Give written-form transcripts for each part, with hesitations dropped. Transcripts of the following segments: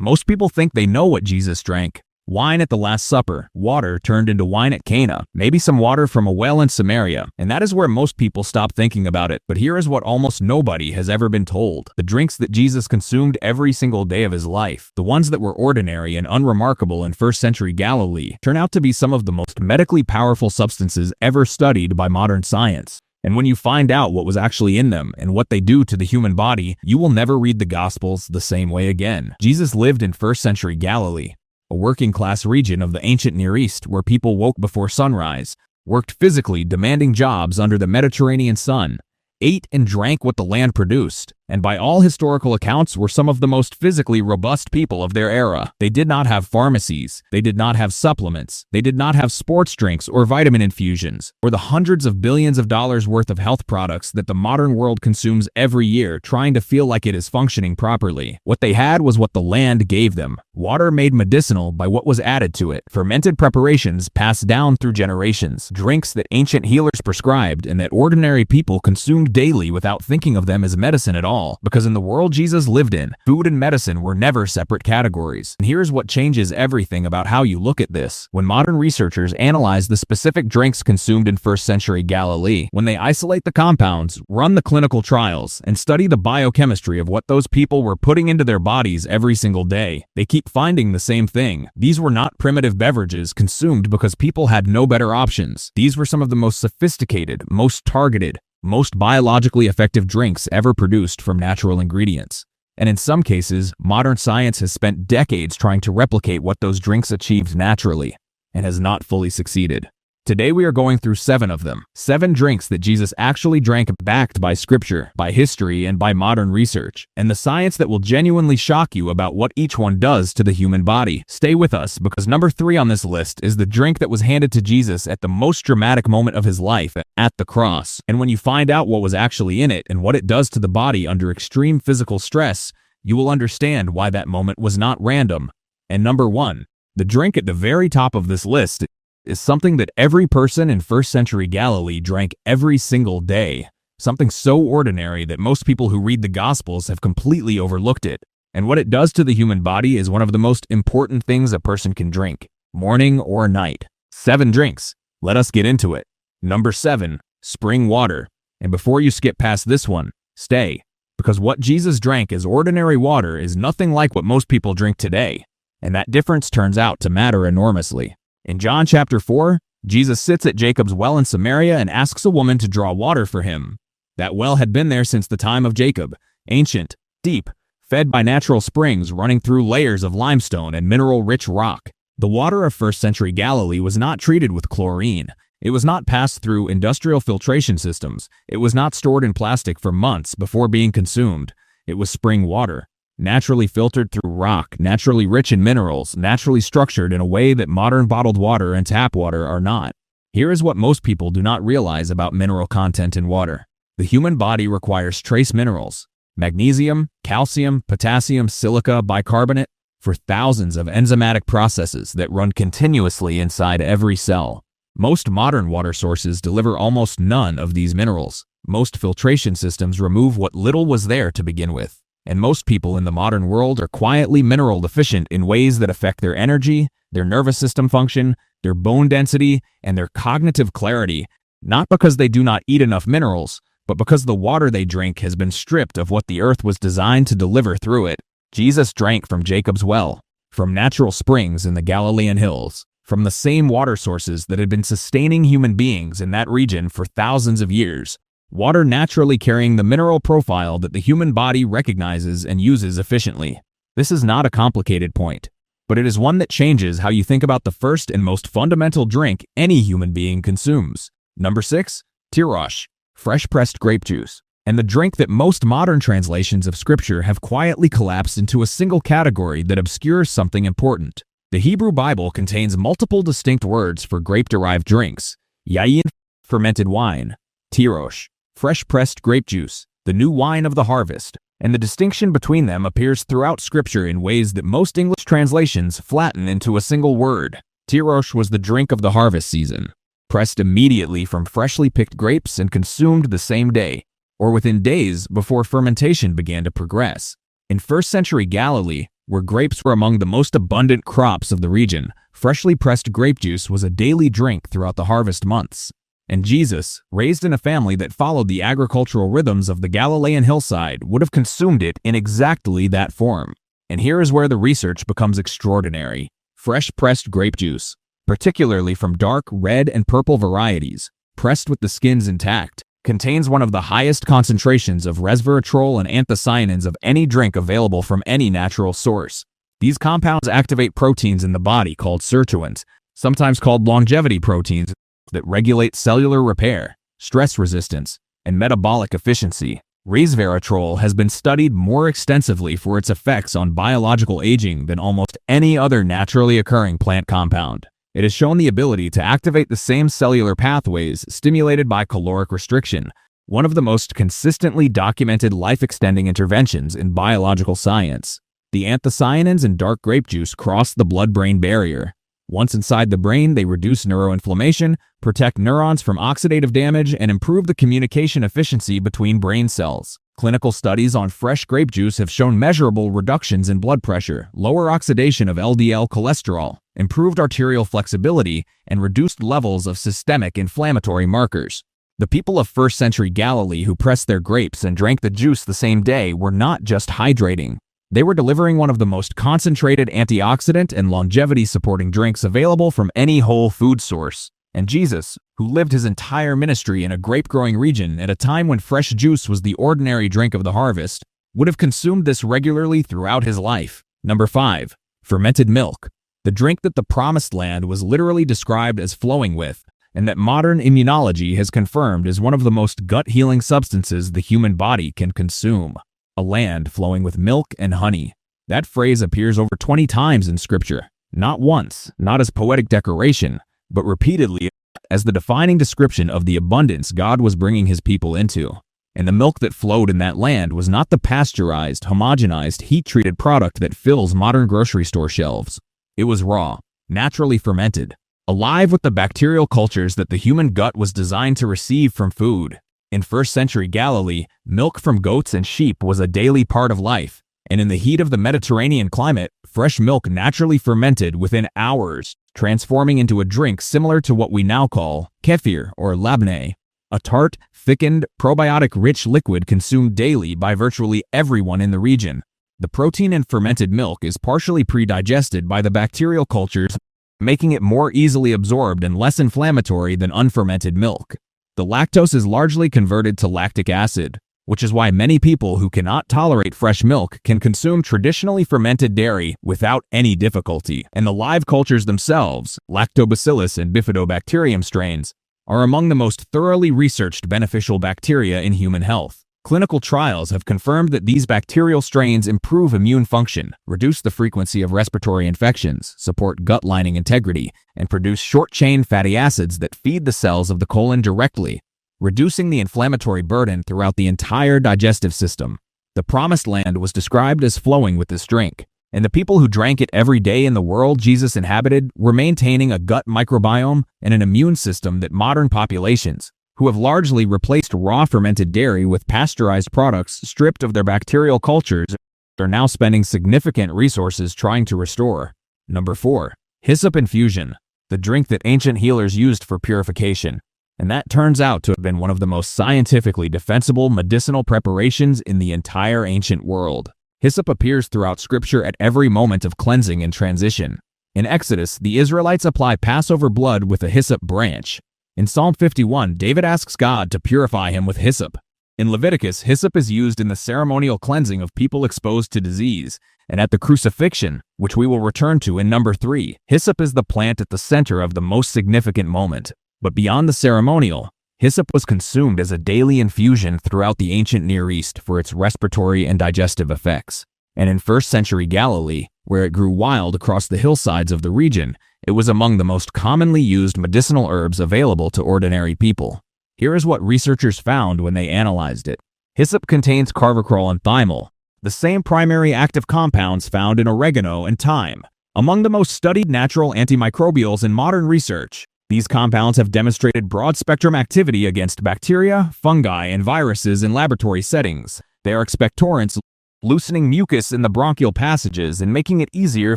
Most people think they know what Jesus drank. Wine at the Last Supper, water turned into wine at Cana, maybe some water from a well in Samaria, and that is where most people stop thinking about it. But here is what almost nobody has ever been told. The drinks that Jesus consumed every single day of his life, the ones that were ordinary and unremarkable in first century Galilee, turn out to be some of the most medically powerful substances ever studied by modern science. And when you find out what was actually in them and what they do to the human body, you will never read the Gospels the same way again. Jesus lived in first century Galilee, a working-class region of the ancient Near East where people woke before sunrise, worked physically demanding jobs under the Mediterranean sun, ate and drank what the land produced, and by all historical accounts were some of the most physically robust people of their era. They did not have pharmacies, they did not have supplements, they did not have sports drinks or vitamin infusions, or the hundreds of billions of dollars worth of health products that the modern world consumes every year trying to feel like it is functioning properly. What they had was what the land gave them. Water made medicinal by what was added to it, fermented preparations passed down through generations, drinks that ancient healers prescribed and that ordinary people consumed daily without thinking of them as medicine at all. Because in the world Jesus lived in, food and medicine were never separate categories. And here's what changes everything about how you look at this. When modern researchers analyze the specific drinks consumed in first century Galilee, when they isolate the compounds, run the clinical trials, and study the biochemistry of what those people were putting into their bodies every single day, they keep finding the same thing. These were not primitive beverages consumed because people had no better options. These were some of the most sophisticated, most targeted, most biologically effective drinks ever produced from natural ingredients. And in some cases, modern science has spent decades trying to replicate what those drinks achieved naturally, and has not fully succeeded. Today we are going through 7 of them. 7 drinks that Jesus actually drank backed by scripture, by history, and by modern research, and the science that will genuinely shock you about what each one does to the human body. Stay with us, because number 3 on this list is the drink that was handed to Jesus at the most dramatic moment of his life, at the cross. And when you find out what was actually in it and what it does to the body under extreme physical stress, you will understand why that moment was not random. And number 1, the drink at the very top of this list is something that every person in first century Galilee drank every single day. Something so ordinary that most people who read the Gospels have completely overlooked it. And what it does to the human body is one of the most important things a person can drink, morning or night. 7 drinks. Let us get into it. Number 7, spring water. And before you skip past this one, stay. Because what Jesus drank as ordinary water is nothing like what most people drink today. And that difference turns out to matter enormously. In John chapter 4, Jesus sits at Jacob's well in Samaria and asks a woman to draw water for him. That well had been there since the time of Jacob, ancient, deep, fed by natural springs running through layers of limestone and mineral-rich rock. The water of first century Galilee was not treated with chlorine. It was not passed through industrial filtration systems. It was not stored in plastic for months before being consumed. It was spring water, naturally filtered through rock, naturally rich in minerals, naturally structured in a way that modern bottled water and tap water are not. Here is what most people do not realize about mineral content in water. The human body requires trace minerals, magnesium, calcium, potassium, silica, bicarbonate, for thousands of enzymatic processes that run continuously inside every cell. Most modern water sources deliver almost none of these minerals. Most filtration systems remove what little was there to begin with. And most people in the modern world are quietly mineral deficient in ways that affect their energy, their nervous system function, their bone density, and their cognitive clarity, not because they do not eat enough minerals, but because the water they drink has been stripped of what the earth was designed to deliver through it. Jesus drank from Jacob's well, from natural springs in the Galilean hills, from the same water sources that had been sustaining human beings in that region for thousands of years. Water naturally carrying the mineral profile that the human body recognizes and uses efficiently. This is not a complicated point, but it is one that changes how you think about the first and most fundamental drink any human being consumes. Number 6, Tirosh, fresh pressed grape juice. And the drink that most modern translations of scripture have quietly collapsed into a single category that obscures something important. The Hebrew Bible contains multiple distinct words for grape-derived drinks: yayin, fermented wine; tirosh, fresh-pressed grape juice, the new wine of the harvest. And the distinction between them appears throughout Scripture in ways that most English translations flatten into a single word. Tirosh was the drink of the harvest season, pressed immediately from freshly picked grapes and consumed the same day, or within days before fermentation began to progress. In first century Galilee, where grapes were among the most abundant crops of the region, freshly pressed grape juice was a daily drink throughout the harvest months. And Jesus, raised in a family that followed the agricultural rhythms of the Galilean hillside, would have consumed it in exactly that form. And here is where the research becomes extraordinary. Fresh pressed grape juice, particularly from dark red and purple varieties, pressed with the skins intact, contains one of the highest concentrations of resveratrol and anthocyanins of any drink available from any natural source. These compounds activate proteins in the body called sirtuins, sometimes called longevity proteins, that regulate cellular repair, stress resistance, and metabolic efficiency. Resveratrol has been studied more extensively for its effects on biological aging than almost any other naturally occurring plant compound. It has shown the ability to activate the same cellular pathways stimulated by caloric restriction, one of the most consistently documented life-extending interventions in biological science. The anthocyanins in dark grape juice cross the blood-brain barrier. Once inside the brain, they reduce neuroinflammation, protect neurons from oxidative damage, and improve the communication efficiency between brain cells. Clinical studies on fresh grape juice have shown measurable reductions in blood pressure, lower oxidation of LDL cholesterol, improved arterial flexibility, and reduced levels of systemic inflammatory markers. The people of first-century Galilee who pressed their grapes and drank the juice the same day were not just hydrating. They were delivering one of the most concentrated antioxidant and longevity-supporting drinks available from any whole food source. And Jesus, who lived his entire ministry in a grape-growing region at a time when fresh juice was the ordinary drink of the harvest, would have consumed this regularly throughout his life. Number 5. Fermented milk. The drink that the Promised Land was literally described as flowing with, and that modern immunology has confirmed is one of the most gut-healing substances the human body can consume. A land flowing with milk and honey. That phrase appears over 20 times in Scripture, not once, not as poetic decoration, but repeatedly as the defining description of the abundance God was bringing his people into. And the milk that flowed in that land was not the pasteurized, homogenized, heat-treated product that fills modern grocery store shelves. It was raw, naturally fermented, alive with the bacterial cultures that the human gut was designed to receive from food. In first-century Galilee, milk from goats and sheep was a daily part of life, and in the heat of the Mediterranean climate, fresh milk naturally fermented within hours, transforming into a drink similar to what we now call kefir or labneh, a tart, thickened, probiotic-rich liquid consumed daily by virtually everyone in the region. The protein in fermented milk is partially pre-digested by the bacterial cultures, making it more easily absorbed and less inflammatory than unfermented milk. The lactose is largely converted to lactic acid, which is why many people who cannot tolerate fresh milk can consume traditionally fermented dairy without any difficulty. And the live cultures themselves, Lactobacillus and Bifidobacterium strains, are among the most thoroughly researched beneficial bacteria in human health. Clinical trials have confirmed that these bacterial strains improve immune function, reduce the frequency of respiratory infections, support gut lining integrity, and produce short-chain fatty acids that feed the cells of the colon directly, reducing the inflammatory burden throughout the entire digestive system. The Promised Land was described as flowing with this drink, and the people who drank it every day in the world Jesus inhabited were maintaining a gut microbiome and an immune system that modern populations, who have largely replaced raw fermented dairy with pasteurized products stripped of their bacterial cultures, are now spending significant resources trying to restore. Number 4. Hyssop infusion, the drink that ancient healers used for purification. And that turns out to have been one of the most scientifically defensible medicinal preparations in the entire ancient world. Hyssop appears throughout Scripture at every moment of cleansing and transition. In Exodus, the Israelites apply Passover blood with a hyssop branch. In Psalm 51, David asks God to purify him with hyssop. In Leviticus, hyssop is used in the ceremonial cleansing of people exposed to disease. And at the crucifixion, which we will return to in number 3, hyssop is the plant at the center of the most significant moment. But beyond the ceremonial, hyssop was consumed as a daily infusion throughout the ancient Near East for its respiratory and digestive effects. And in first-century Galilee, where it grew wild across the hillsides of the region, it was among the most commonly used medicinal herbs available to ordinary people. Here is what researchers found when they analyzed it. Hyssop contains carvacrol and thymol, the same primary active compounds found in oregano and thyme. Among the most studied natural antimicrobials in modern research, these compounds have demonstrated broad-spectrum activity against bacteria, fungi, and viruses in laboratory settings. They are expectorants loosening mucus in the bronchial passages and making it easier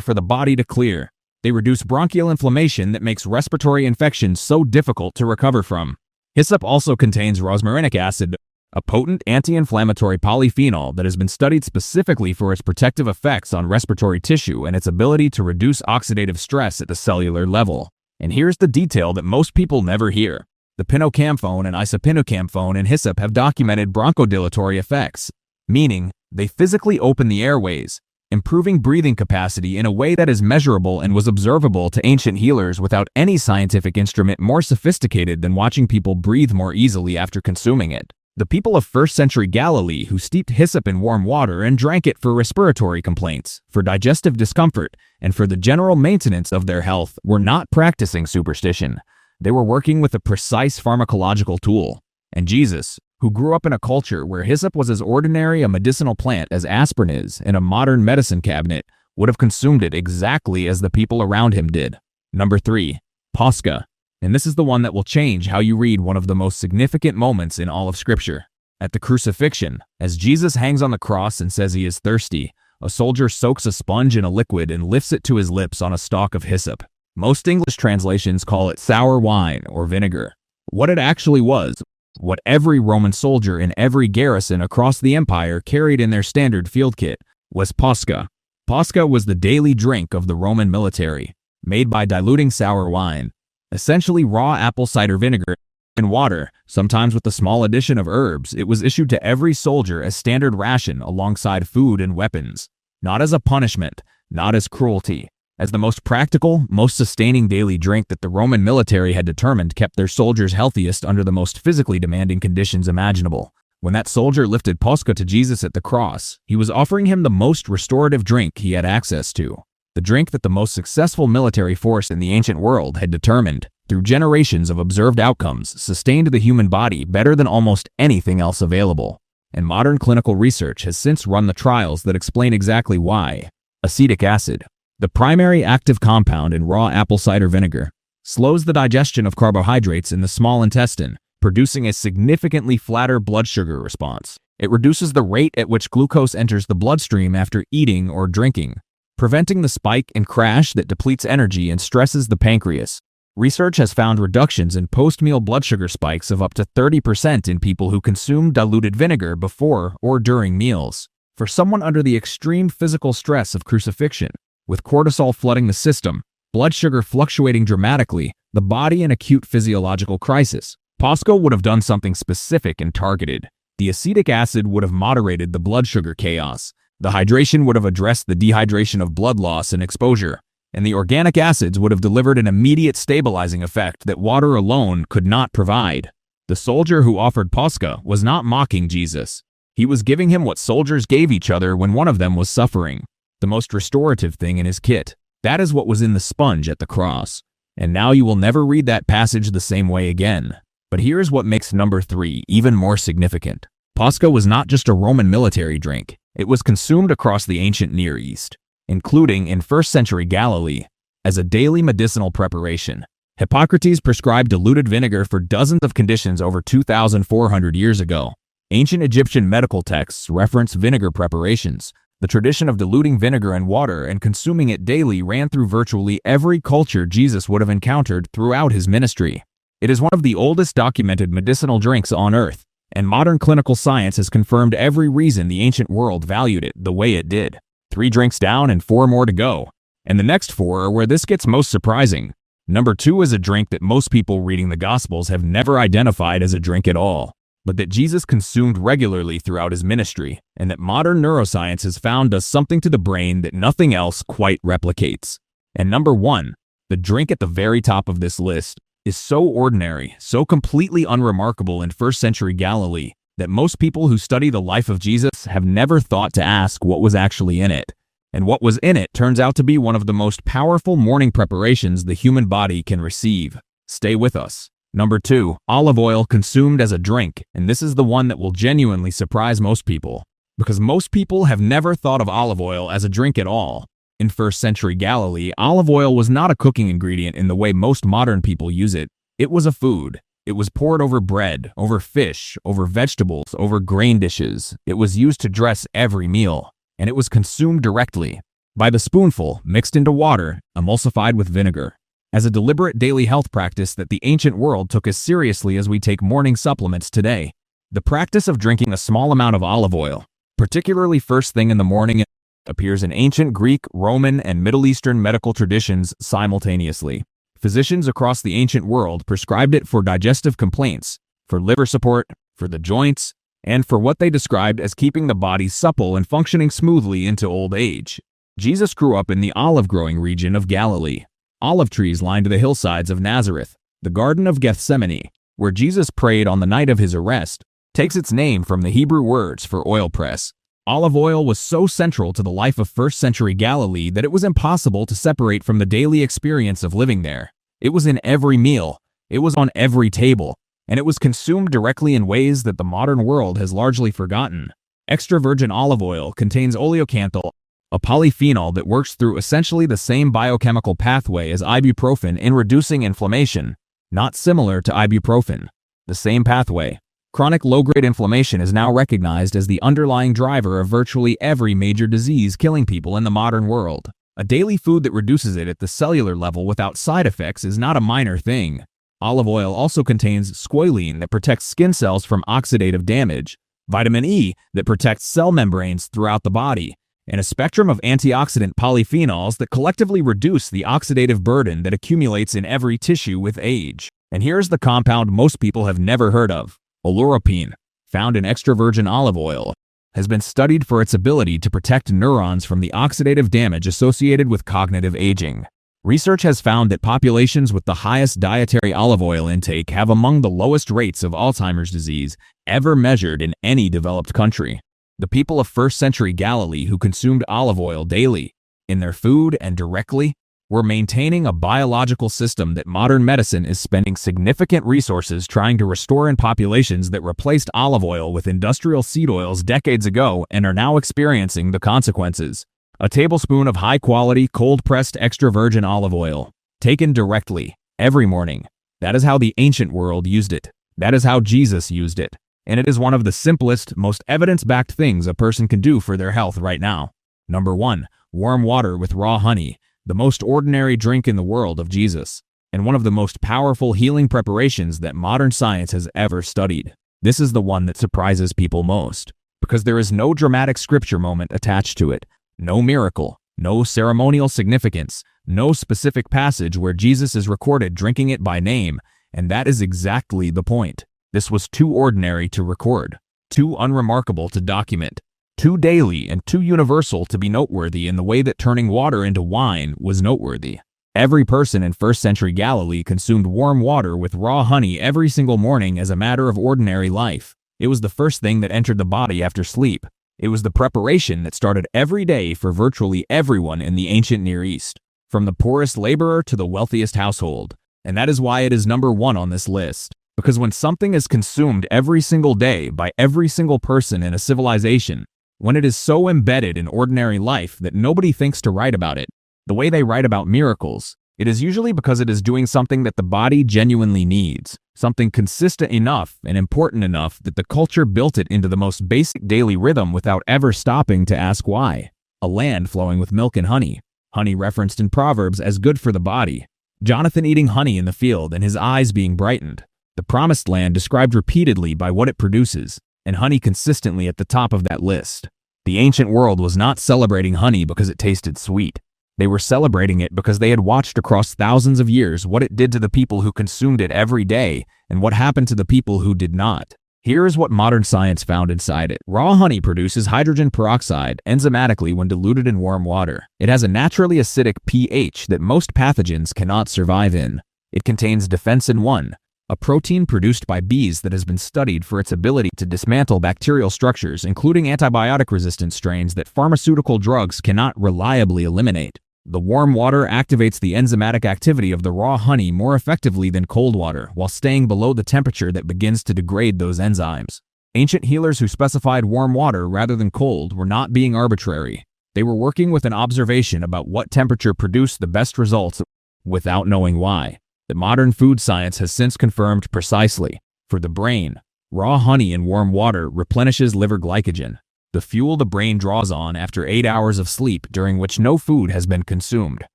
for the body to clear. They reduce bronchial inflammation that makes respiratory infections so difficult to recover from. Hyssop also contains rosmarinic acid, a potent anti-inflammatory polyphenol that has been studied specifically for its protective effects on respiratory tissue and its ability to reduce oxidative stress at the cellular level. And here's the detail that most people never hear. The pineocamphone and isopinocamphone in hyssop have documented bronchodilatory effects, meaning they physically open the airways, improving breathing capacity in a way that is measurable and was observable to ancient healers without any scientific instrument more sophisticated than watching people breathe more easily after consuming it. The people of first-century Galilee who steeped hyssop in warm water and drank it for respiratory complaints, for digestive discomfort, and for the general maintenance of their health were not practicing superstition. They were working with a precise pharmacological tool. And Jesus, who grew up in a culture where hyssop was as ordinary a medicinal plant as aspirin is in a modern medicine cabinet, would have consumed it exactly as the people around him did. Number 3. Pascha. And this is the one that will change how you read one of the most significant moments in all of Scripture. At the crucifixion, as Jesus hangs on the cross and says he is thirsty, a soldier soaks a sponge in a liquid and lifts it to his lips on a stalk of hyssop. Most English translations call it sour wine or vinegar. What it actually was, what every Roman soldier in every garrison across the empire carried in their standard field kit, was Pascha. Pascha was the daily drink of the Roman military, made by diluting sour wine, essentially raw apple cider vinegar, in water, sometimes with a small addition of herbs. It was issued to every soldier as standard ration alongside food and weapons, not as a punishment, not as cruelty, as the most practical, most sustaining daily drink that the Roman military had determined kept their soldiers healthiest under the most physically demanding conditions imaginable. When that soldier lifted Pascha to Jesus at the cross, he was offering him the most restorative drink he had access to, the drink that the most successful military force in the ancient world had determined, through generations of observed outcomes, sustained the human body better than almost anything else available. And modern clinical research has since run the trials that explain exactly why. Acetic acid, the primary active compound in raw apple cider vinegar, slows the digestion of carbohydrates in the small intestine, producing a significantly flatter blood sugar response. It reduces the rate at which glucose enters the bloodstream after eating or drinking, preventing the spike and crash that depletes energy and stresses the pancreas. Research has found reductions in post-meal blood sugar spikes of up to 30% in people who consume diluted vinegar before or during meals. For someone under the extreme physical stress of crucifixion, with cortisol flooding the system, blood sugar fluctuating dramatically, the body in acute physiological crisis, Pascha would have done something specific and targeted. The acetic acid would have moderated the blood sugar chaos. The hydration would have addressed the dehydration of blood loss and exposure. And the organic acids would have delivered an immediate stabilizing effect that water alone could not provide. The soldier who offered Pascha was not mocking Jesus. He was giving him what soldiers gave each other when one of them was suffering, the most restorative thing in his kit. That is what was in the sponge at the cross. And now you will never read that passage the same way again. But here is what makes number 3 even more significant. Pascha was not just a Roman military drink. It was consumed across the ancient Near East, including in first-century Galilee, as a daily medicinal preparation. Hippocrates prescribed diluted vinegar for dozens of conditions over 2,400 years ago. Ancient Egyptian medical texts reference vinegar preparations. The tradition of diluting vinegar in water and consuming it daily ran through virtually every culture Jesus would have encountered throughout his ministry. It is one of the oldest documented medicinal drinks on Earth, and modern clinical science has confirmed every reason the ancient world valued it the way it did. 3 drinks down and 4 more to go. And the next 4 are where this gets most surprising. Number 2 is a drink that most people reading the Gospels have never identified as a drink at all, but that Jesus consumed regularly throughout his ministry, and that modern neuroscience has found does something to the brain that nothing else quite replicates. And number 1, the drink at the very top of this list, is so ordinary, so completely unremarkable in first-century Galilee, that most people who study the life of Jesus have never thought to ask what was actually in it. And what was in it turns out to be one of the most powerful morning preparations the human body can receive. Stay with us. Number 2, olive oil consumed as a drink, and this is the one that will genuinely surprise most people, because most people have never thought of olive oil as a drink at all. In first-century Galilee, olive oil was not a cooking ingredient in the way most modern people use it. It was a food. It was poured over bread, over fish, over vegetables, over grain dishes. It was used to dress every meal. and it was consumed directly, by the spoonful, mixed into water, emulsified with vinegar, as a deliberate daily health practice that the ancient world took as seriously as we take morning supplements today. The practice of drinking a small amount of olive oil, particularly first thing in the morning, appears in ancient Greek, Roman, and Middle Eastern medical traditions simultaneously. Physicians across the ancient world prescribed it for digestive complaints, for liver support, for the joints, and for what they described as keeping the body supple and functioning smoothly into old age. Jesus grew up in the olive-growing region of Galilee. Olive trees lined the hillsides of Nazareth. The Garden of Gethsemane, where Jesus prayed on the night of his arrest, takes its name from the Hebrew words for oil press. Olive oil was so central to the life of first-century Galilee that it was impossible to separate from the daily experience of living there. It was in every meal, it was on every table, and it was consumed directly in ways that the modern world has largely forgotten. Extra virgin olive oil contains oleocanthal, a polyphenol that works through essentially the same biochemical pathway as ibuprofen in reducing inflammation, not similar to ibuprofen. The same pathway. Chronic low-grade inflammation is now recognized as the underlying driver of virtually every major disease killing people in the modern world. A daily food that reduces it at the cellular level without side effects is not a minor thing. Olive oil also contains squalene that protects skin cells from oxidative damage, vitamin E that protects cell membranes throughout the body, and a spectrum of antioxidant polyphenols that collectively reduce the oxidative burden that accumulates in every tissue with age. And here's the compound most people have never heard of. Oleuropein, found in extra virgin olive oil, has been studied for its ability to protect neurons from the oxidative damage associated with cognitive aging. Research has found that populations with the highest dietary olive oil intake have among the lowest rates of Alzheimer's disease ever measured in any developed country. The people of first-century Galilee who consumed olive oil daily, in their food and directly, were maintaining a biological system that modern medicine is spending significant resources trying to restore in populations that replaced olive oil with industrial seed oils decades ago and are now experiencing the consequences. A tablespoon of high-quality, cold-pressed extra virgin olive oil, taken directly, every morning. That is how the ancient world used it. That is how Jesus used it. And it is one of the simplest, most evidence-backed things a person can do for their health right now. Number 1. Warm water with raw honey, the most ordinary drink in the world of Jesus, and one of the most powerful healing preparations that modern science has ever studied. This is the one that surprises people most, because there is no dramatic scripture moment attached to it, no miracle, no ceremonial significance, no specific passage where Jesus is recorded drinking it by name, and that is exactly the point. This was too ordinary to record, too unremarkable to document, too daily and too universal to be noteworthy in the way that turning water into wine was noteworthy. Every person in first-century Galilee consumed warm water with raw honey every single morning as a matter of ordinary life. It was the first thing that entered the body after sleep. It was the preparation that started every day for virtually everyone in the ancient Near East, from the poorest laborer to the wealthiest household. And that is why it is number 1 on this list. Because when something is consumed every single day by every single person in a civilization, when it is so embedded in ordinary life that nobody thinks to write about it, the way they write about miracles, it is usually because it is doing something that the body genuinely needs, something consistent enough and important enough that the culture built it into the most basic daily rhythm without ever stopping to ask why. A land flowing with milk and honey, honey referenced in Proverbs as good for the body. Jonathan eating honey in the field and his eyes being brightened. The promised land described repeatedly by what it produces, and honey consistently at the top of that list. The ancient world was not celebrating honey because it tasted sweet. They were celebrating it because they had watched across thousands of years what it did to the people who consumed it every day and what happened to the people who did not. Here is what modern science found inside it. Raw honey produces hydrogen peroxide enzymatically when diluted in warm water. It has a naturally acidic pH that most pathogens cannot survive in. It contains defensin-1, a protein produced by bees that has been studied for its ability to dismantle bacterial structures, including antibiotic-resistant strains that pharmaceutical drugs cannot reliably eliminate. The warm water activates the enzymatic activity of the raw honey more effectively than cold water, while staying below the temperature that begins to degrade those enzymes. Ancient healers who specified warm water rather than cold were not being arbitrary. They were working with an observation about what temperature produced the best results without knowing why. That modern food science has since confirmed precisely. For the brain, raw honey in warm water replenishes liver glycogen, the fuel the brain draws on after 8 hours of sleep during which no food has been consumed.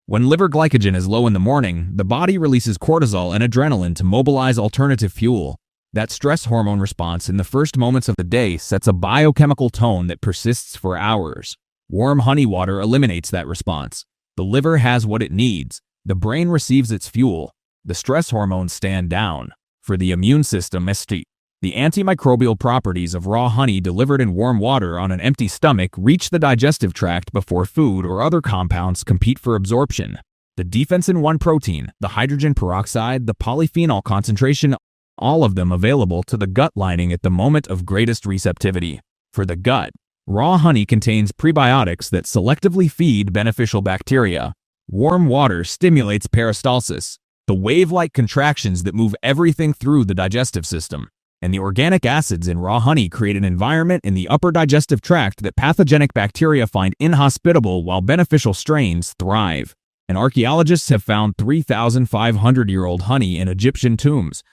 When liver glycogen is low in the morning, the body releases cortisol and adrenaline to mobilize alternative fuel. That stress hormone response in the first moments of the day sets a biochemical tone that persists for hours. Warm honey water eliminates that response. The liver has what it needs. The brain receives its fuel. The stress hormones stand down. For the immune system, the antimicrobial properties of raw honey delivered in warm water on an empty stomach reach the digestive tract before food or other compounds compete for absorption. The defensin 1 protein, the hydrogen peroxide, the polyphenol concentration, all of them available to the gut lining at the moment of greatest receptivity. For the gut, raw honey contains prebiotics that selectively feed beneficial bacteria. Warm water stimulates peristalsis, the wave-like contractions that move everything through the digestive system. And the organic acids in raw honey create an environment in the upper digestive tract that pathogenic bacteria find inhospitable while beneficial strains thrive. And archaeologists have found 3,500-year-old honey in Egyptian tombs,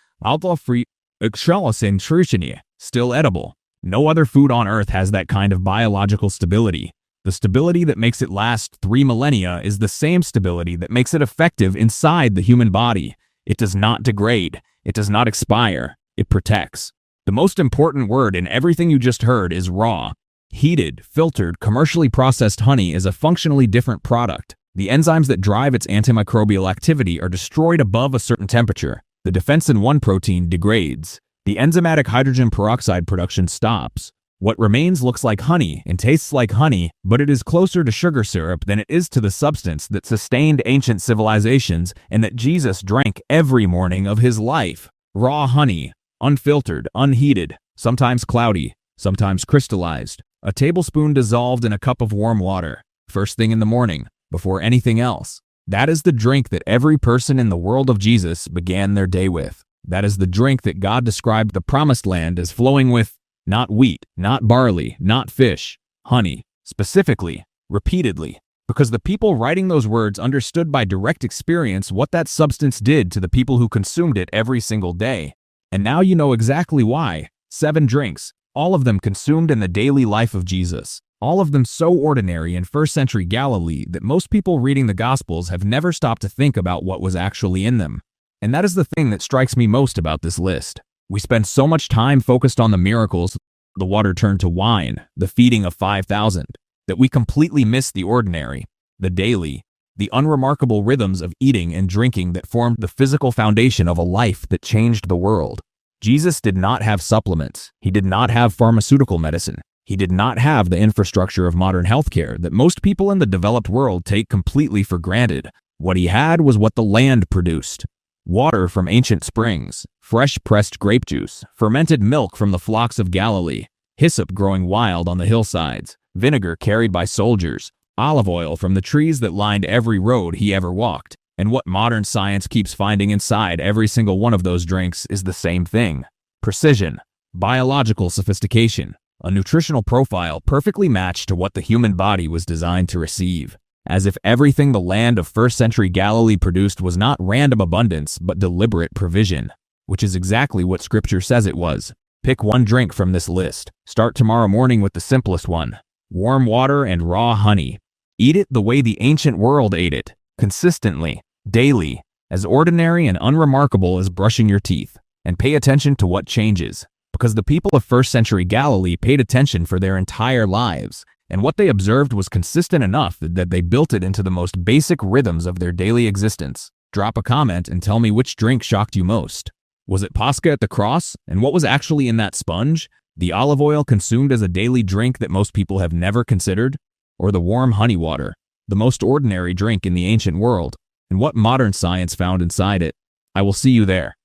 still edible. No other food on Earth has that kind of biological stability. The stability that makes it last 3 millennia is the same stability that makes it effective inside the human body. It does not degrade. It does not expire. It protects. The most important word in everything you just heard is raw. Heated, filtered, commercially processed honey is a functionally different product. The enzymes that drive its antimicrobial activity are destroyed above a certain temperature. The defensin 1 protein degrades. The enzymatic hydrogen peroxide production stops. What remains looks like honey and tastes like honey, but it is closer to sugar syrup than it is to the substance that sustained ancient civilizations and that Jesus drank every morning of his life. Raw honey. Unfiltered, unheated, sometimes cloudy, sometimes crystallized. A tablespoon dissolved in a cup of warm water, first thing in the morning, before anything else. That is the drink that every person in the world of Jesus began their day with. That is the drink that God described the promised land as flowing with, not wheat, not barley, not fish, honey, specifically, repeatedly, because the people writing those words understood by direct experience what that substance did to the people who consumed it every single day. And now you know exactly why. 7 drinks, all of them consumed in the daily life of Jesus. All of them so ordinary in first century Galilee that most people reading the Gospels have never stopped to think about what was actually in them. And that is the thing that strikes me most about this list. We spend so much time focused on the miracles, the water turned to wine, the feeding of 5,000, that we completely miss the ordinary, the daily, the unremarkable rhythms of eating and drinking that formed the physical foundation of a life that changed the world. Jesus did not have supplements. He did not have pharmaceutical medicine. He did not have the infrastructure of modern healthcare that most people in the developed world take completely for granted. What he had was what the land produced. Water from ancient springs, fresh pressed grape juice, fermented milk from the flocks of Galilee, hyssop growing wild on the hillsides, vinegar carried by soldiers, olive oil from the trees that lined every road he ever walked. And what modern science keeps finding inside every single one of those drinks is the same thing. Precision, biological sophistication, a nutritional profile perfectly matched to what the human body was designed to receive. As if everything the land of first century Galilee produced was not random abundance but deliberate provision, which is exactly what Scripture says it was. Pick one drink from this list. Start tomorrow morning with the simplest one. Warm water and raw honey. Eat it the way the ancient world ate it, consistently, daily, as ordinary and unremarkable as brushing your teeth. And pay attention to what changes, because the people of first century Galilee paid attention for their entire lives, and what they observed was consistent enough that they built it into the most basic rhythms of their daily existence. Drop a comment and tell me which drink shocked you most. Was it Pascha at the cross? And what was actually in that sponge? The olive oil consumed as a daily drink that most people have never considered? Or the warm honey water, the most ordinary drink in the ancient world, and what modern science found inside it? I will see you there.